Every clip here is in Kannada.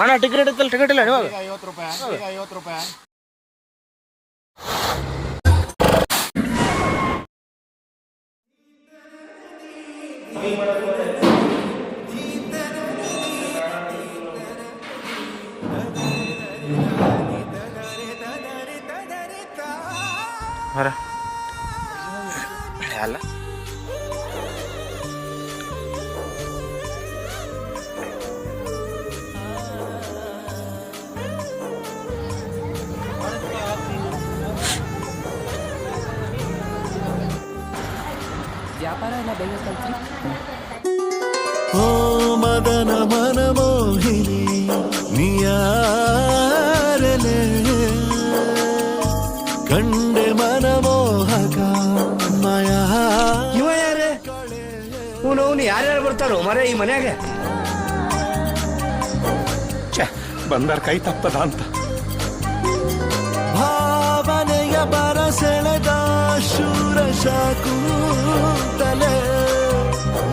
ಅಣ್ಣ ಟಿಕೆಟ್ ಇತ್ತಲ್ಲ, ಟಿಕೆಟ್ ಇಲ್ಲ ಇವಾಗ 50 ರೂಪಾಯಿ 50 ರೂಪಾಯಿ. ಬರ ಅಲ್ಲ ವ್ಯಾಪಾರ ಎಲ್ಲ ಬೇಗ ಕಲ್ತ್ರಿ. ಓ ಮದನ ಮನಮೋಹಿನಿ ನಿಯಾರಲೆ ಕಂಡೆ ಮನಮೋಹಕ ಮಾಯಾ. ಇವ ಯಾರೇ ಅವನು ಯಾರ್ಯಾರು ಬರ್ತಾರೋ ಮರೆ ಈ ಮನ್ಯಾಗ? ಬಂದರ್ ಕೈ ತಪ್ಪದ ಅಂತ ಭಾವನೆಯ ಬರಸೆಳೆದ ಶೂರ ಶಾಕುಂತಲೆ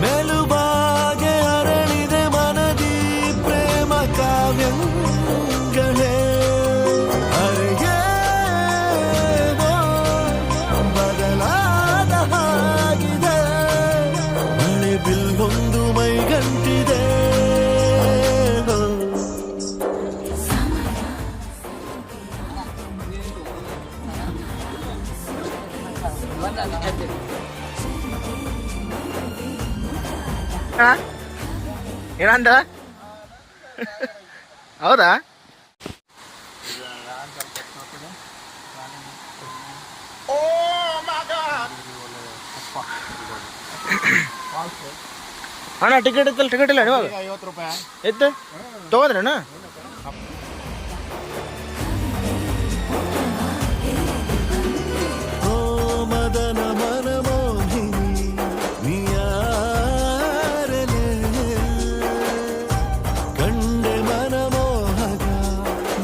ಮೆಲುಬಾಗೆ ಅರಳಿದೆ ಮನದಿ ಪ್ರೇಮ ಕಾವ್ಯಗಳೇ. ಅರಿಗೇನೋ ಬದಲಾದ ಹಾಗಿದೆ, ಮಳೆ ಬಿಲ್ಲೊಂದು ಮೈಗಂಟಿದೆ. ಏನಂದ? ಹೌದಾ? ಅಣ್ಣ ಟಿಕೆಟ್ ಇತ್ತಲ್ಲ, ಟಿಕೆಟ್ ಇಲ್ಲ ಇವಾಗ 50 ರೂಪಾಯಿ. ಎತ್ತು ತಗೋದ್ರಣ್ಣ? ಓ ಮದನ ಮನಮೋಹಿನಿ ನಿಯಾರಲೆ ಕಂಡೆ ಮನಮೋಹಕ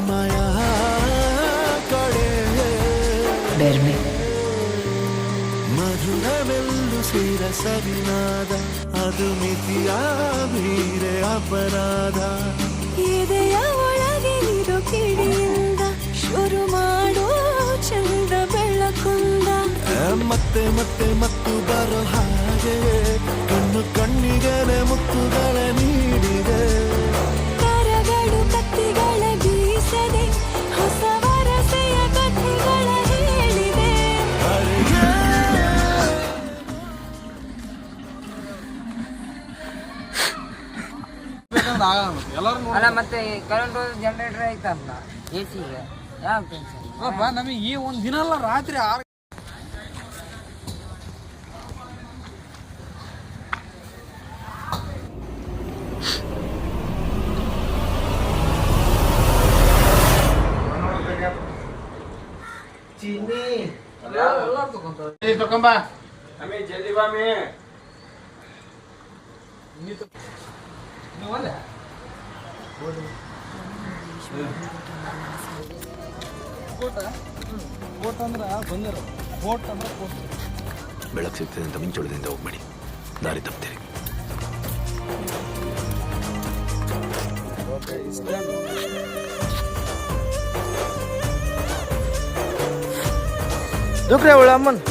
ಮಾಯಾ ಕಡೆ. ಮಧುರವೆಲ್ಲು ಸೇರ ಸವಿನಾದ ಅದು ಮಿತಿಯ ಮೀರೆ ಅಪರಾಧ. ಎದೆಯ ಒಳಗೆ ಇರೋ ಕಿಡಿಯಿಂದ ಶುರು ಮಾಡೋ ಚಂದ ಬೆಳಕುಂದ. ಮತ್ತೆ ಮತ್ತೆ ಮತ್ತು ಬರೋ ಹಾಗೆ ಕಣ್ಣು ಕಣ್ಣಿಗೆ ಮುತ್ತುಗಳ ನೀಡಿದೆ. ಕರಗಳು ಕತ್ತಿಗಳ ಬೀಸದೆ ಹೊಸ ವರಸೆಯ ಕಥೆಗಳ ಹೇಳಿದೆ. ಅಲ್ಲ ಮತ್ತೆ ಕರೆಂಟ್ ಜನರೇಟರ್ ಐತಲ್ಲ AC-ಗೆ ಯಾವ ಟೆನ್ಷನ್? ನಮಗೆ ಈ ಒಂದ್ ದಿನ ಅಲ್ಲ, ರಾತ್ರಿ 6 ತಗೊಂಬ ಜಲ್ದಿ ಬಾ ಮೇ. ಬೆಳಕು ಸಿಗ್ತದೆ ಅಂತ ಮಿಂಚೊಳದಿಂದ ಹೋಗ್ಬೇಡಿ, ದಾರಿ ತಪ್ತೀರಿ. ದುಕ್ರೆ ಅವಳ ಅಮ್ಮನ್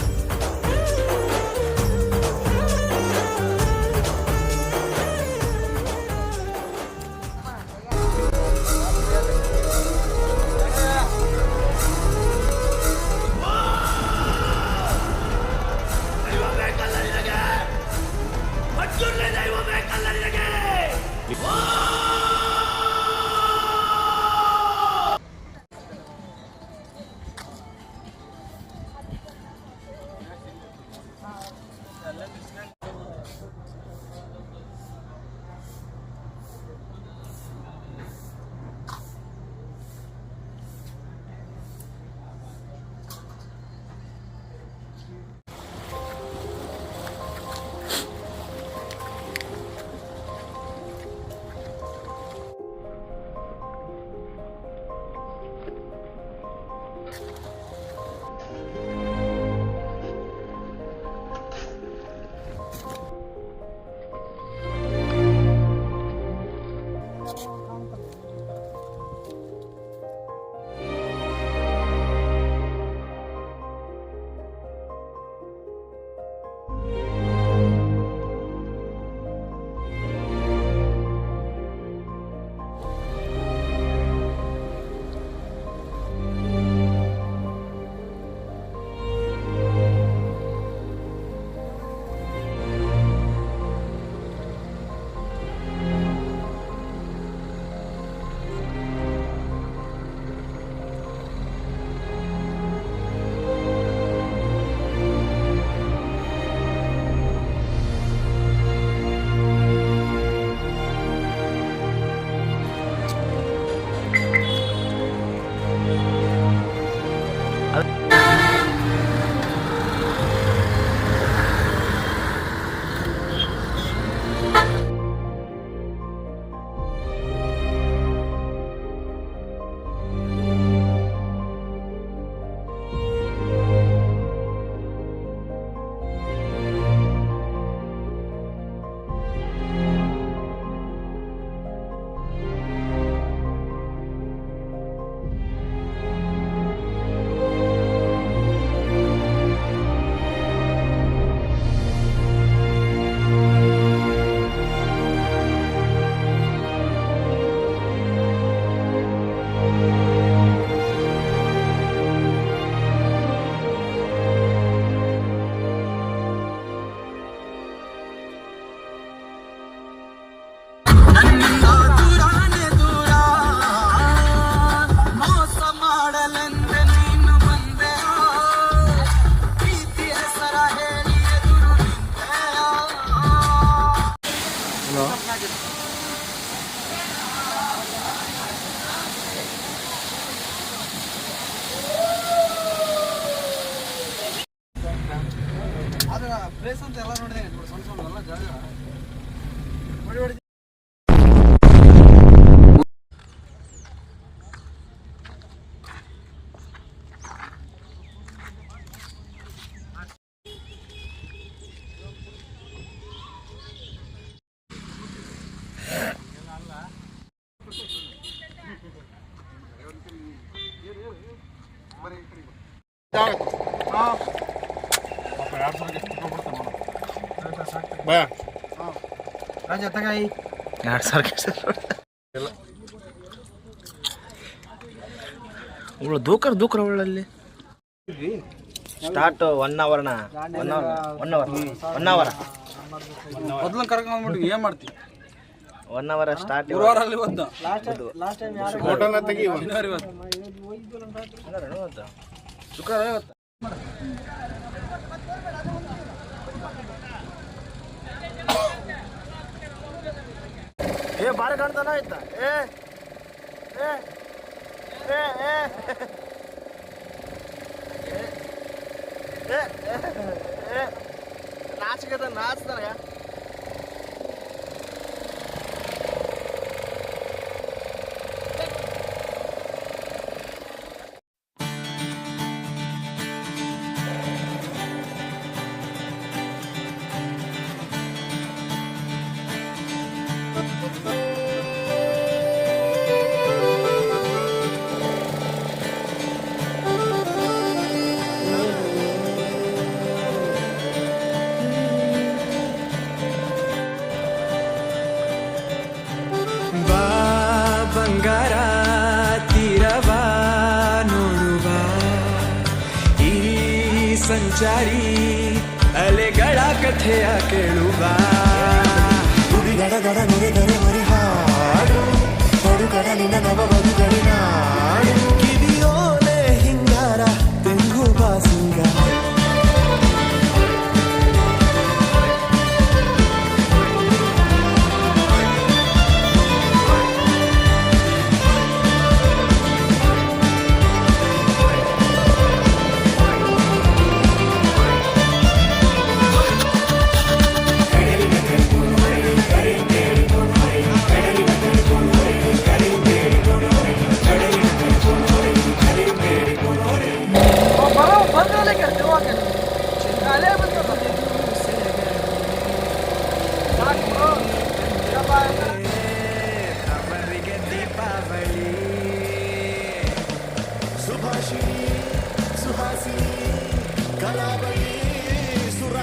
ರಾಜ ತಗಾಯಿ 2,000 ಅವಳು ದೂಕರ ಅವಳಲ್ಲಿ ಸ್ಟಾರ್ಟ್ 1 ಅವರ್ನ 1 ಅವರ್ ಮೊದಲು ಕರ್ಕೊಂಡ್ಬಿಟ್ಟು ಏನ್ ಮಾಡ್ತೀವಿ 1 ಅವರ್ ಸ್ಟಾರ್ಟ್ ಗುರುವಾರಲ್ಲಿ ಬಂದು ಫೋಟೋನ ತೆಗಿ ಏ ಬಾರಿ ಕಾಣ್ತಾನ ಆಯ್ತಾ ಏ ಏ ಏ ಏ ಏ ನಾಚಿಕದ ನಾಚ್ತಾನ ಬಾ ಬಂಗಾರ ತೀರವ ನೋಡುವ ಈ ಸಂಚಾರಿ ಅಲೆಗಳ ಕಥೆಯ ಕೇಳುವ ಗಡಗಡ ನುಡಿದರೆ ಮರಿ ಹಾಡು ತೊಡು ಕಡಲಿನ ನವ ಬದುಗಳಿನಾಡು ಕಿವಿಯೋಲೆ ಹಿಂಗಾರ ತೆಂಗು ಬಾಸಿಂಗ ಅವರಿಗೆ ದೀಪಾವಳಿ ಸುಭಾಷಿಣಿ ಸುಹಾಸಿನಿ ಕಲಾಬಳಿ ಸುರ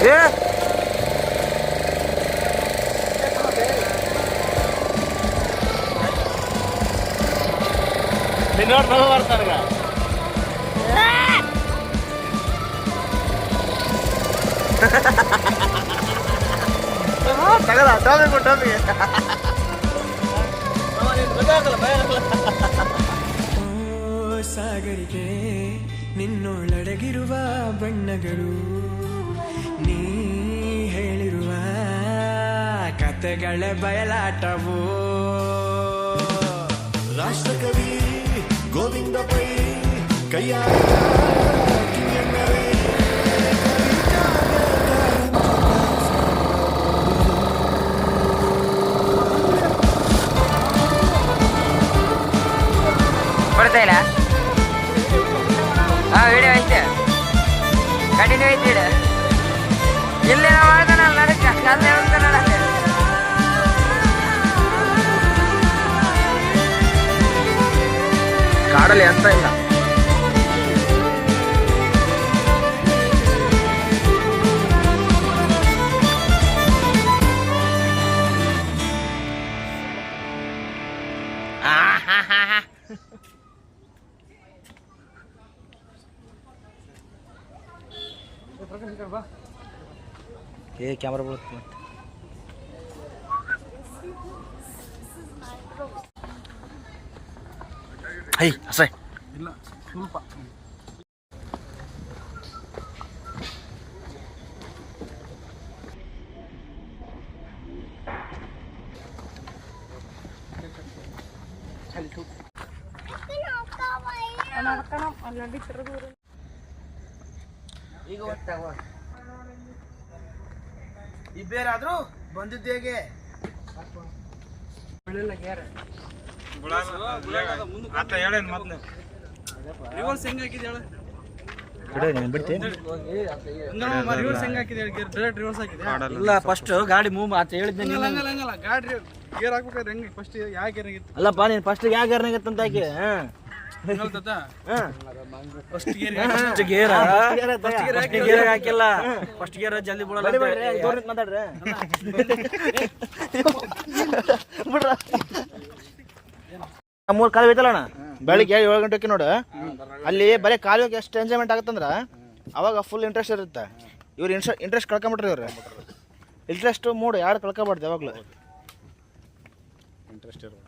ಏ ನಿನ್ನೋಡ್ ನಗು ಬರ್ತಾರ ತಗದ ಟೋಪಿ ಓ ಸಾಗರಿಗೆ ನಿನ್ನೊಳಡಗಿರುವ ಬಣ್ಣಗಳು ನೀ ಹೇಳಿರುವ ಕತೆಗಳ ಬಯಲಾಟವು ರಾಷ್ಟ್ರಕವಿ ಗೋವಿಂದ ಪೈ ಕೈಯ ಕೊಡ್ತಾ ಇಲ್ಲ ವಿಡಿಯೋ ಐತೆ ಕಂಟಿನ್ಯೂ ಐತಿ ಇಲ್ಲಿ ನಾವು ಮಾಡ್ತಾನಲ್ಲ ನಡಕ ಅಲ್ಲೇ ಹೋಗ್ತಾನಲ್ಲ ಕಾಡಲ್ಲಿ ಅಂತ ಇಲ್ಲ ಏ ಕ್ಯಾಮ್ರಾ ಬೀಳುತ್ತೆ ಮತ್ತೆ ಹೈ ಹಸೆ ಇಲ್ಲ ಸ್ವಲ್ಪ ಈಗ ಗೊತ್ತಾಗ ಈ ಬೇರಾದ್ರೂ ಬಂದಿದ್ದು ಹೇಗೆ ರಿವರ್ಸ್ ಹೆಂಗ್ ಹಾಕಿದ್ ಹೇಳ ರಿವರ್ಸ್ ಹೆಂಗ್ ಹಾಕಿದ್ ಹೇಳಿ ಡೈರೆಕ್ಟ್ ರಿವರ್ಸ್ ಹಾಕಿದೆ ಇಲ್ಲ ಫಸ್ಟ್ ಗಾಡಿ ಮೂವ್ ಅಂತ ಹೇಳಿದ್ದೆ ನೀನು. ಹಂಗಲ್ಲ ಗಾಡಿ ಗೇರ್ ಹಾಕ್ಬೇಕಾದ್ರೆ ಹೆಂಗೆ ಫಸ್ಟ್ ಯಾವ ಗೇರ್ ಆಗಿತ್ತು ಅಲ್ಲಪ್ಪ ನೀನು ಫಸ್ಟ್ ಯಾವ ಗೇರ್ನಾಗತ್ತ ಅಂತ ಹಾಕಿ ಫಸ್ಟ್ ಗೇರ್ ಗೇರ್ ಹಾಕಿಲ್ಲ ಫಸ್ಟ್ ಗೇರ್ ಜಲ್ದಿ ಬಿಡಲ್ಲ ಮಾತಾಡ್ರೆ ಮೂರು ಕಾಲು ಹೋಯ್ತಲ್ಲಣ್ಣ ಬೆಳಿಗ್ಗೆ 7 ಗಂಟೆಗೆ ನೋಡು ಅಲ್ಲಿ ಬರೀ ಕಾಲು ಹೋಗಿ ಎಷ್ಟು ಎಂಜಾಯ್ಮೆಂಟ್ ಆಗುತ್ತಂದ್ರ ಅವಾಗ ಫುಲ್ ಇಂಟ್ರೆಸ್ಟ್ ಇರುತ್ತೆ. ಇವ್ರು ಇಂಟ್ರೆಸ್ಟ್ ಕಳ್ಕೊಂಬಿಟ್ರಿ ಇವ್ರು. ಇಂಟ್ರೆಸ್ಟ್ ಮೂಡು ಯಾರು ಕಳ್ಕೊಬಾರ್ದು ಯಾವಾಗಲೂ. ಇಂಟ್ರೆಸ್ಟ್ ಇರ್ಬೇಕು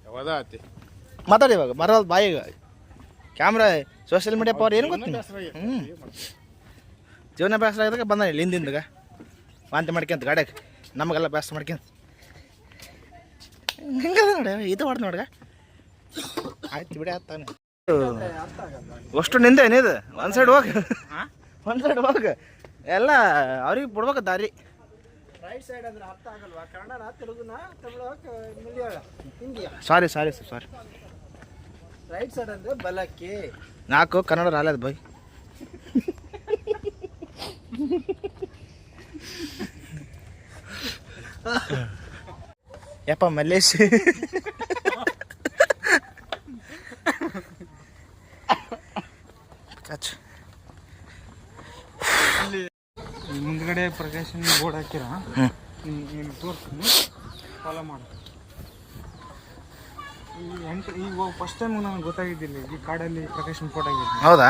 ಯಾವ್ದ ಆತಿ ಮಾತಾಡಿ ಇವಾಗ ಮರದ ಬಾಯಿಗೆ ಕ್ಯಾಮ್ರಾ ಸೋಷಿಯಲ್ ಮೀಡಿಯಾ ಪವರ್ ಏನು ಗೊತ್ತಿಲ್ಲ. ಜೀವನ ಬೇಸರ ಆಗಿದಾಗ ಬಂದ ಇಲ್ಲಿ ಹಿಂದಿಂದಾಗ ವಾಂತಿ ಮಾಡ್ಕೊಂತ ಗಾಡ್ಯಾಗ ನಮಗೆಲ್ಲ ಬೇಸರ ಮಾಡ್ಕೊಂತ ಹಿಂಗೆ ನೋಡ ಇದು ಮಾಡ್ದು ನೋಡ್ಗ ಆಯ್ತು ಬಿಡಿ ಆಗ್ತಾನೆ ಅಷ್ಟು ನಿಂದೆ ಏನಿದು ಒಂದು ಸೈಡ್ ಹೋಗ ಒಂದು ಸೈಡ್ ಹೋಗ ಎಲ್ಲ ಅವ್ರಿಗೆ ಬಿಡ್ಬೇಕು ದಾರಿ. ರೈಟ್ ಸೈಡ್ ಅಂದ್ರೆ ಅರ್ಥ ಆಗಲ್ವಾ? ಕನ್ನಡನ ತೆಲುಗುನ ತಮಿಳು ಹಿಂದಿಯಾ? ಸಾರಿ ರೈಟ್ ಸೈಡ್ ಅಂದ್ರೆ ಬಲಕ್ಕೆ. 4 ಕನ್ನಡ ರಾలేదు ಬೈ. ಯಪ್ಪ ಮಲ್ಲೇಶ್ ಮುಂದ್ಗಡೆ ಪ್ರಕಾಶನ್ ಬೋರ್ಡ್ ಹಾಕಿರ ನೀನು ತೋರ್ಸ್ತೀನಿ ಫಾಲೋ ಮಾಡು. ಈಗ ಫಸ್ಟ್ ಟೈಮ್ ನನಗೆ ಗೊತ್ತಾಗಿದ್ದಿಲ್ಲ ಈ ಕಾಡಲ್ಲಿ ಪ್ರಕಾಶನ್ ಫೋಟೋ ಆಗಿದೆ. ಹೌದಾ?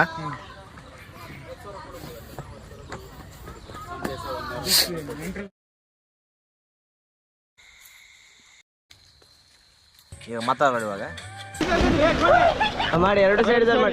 ಈಗ ಮಾತಾಡೋಣ ಇವಾಗ ಮಾಡಿ 2 ಸೈಡ್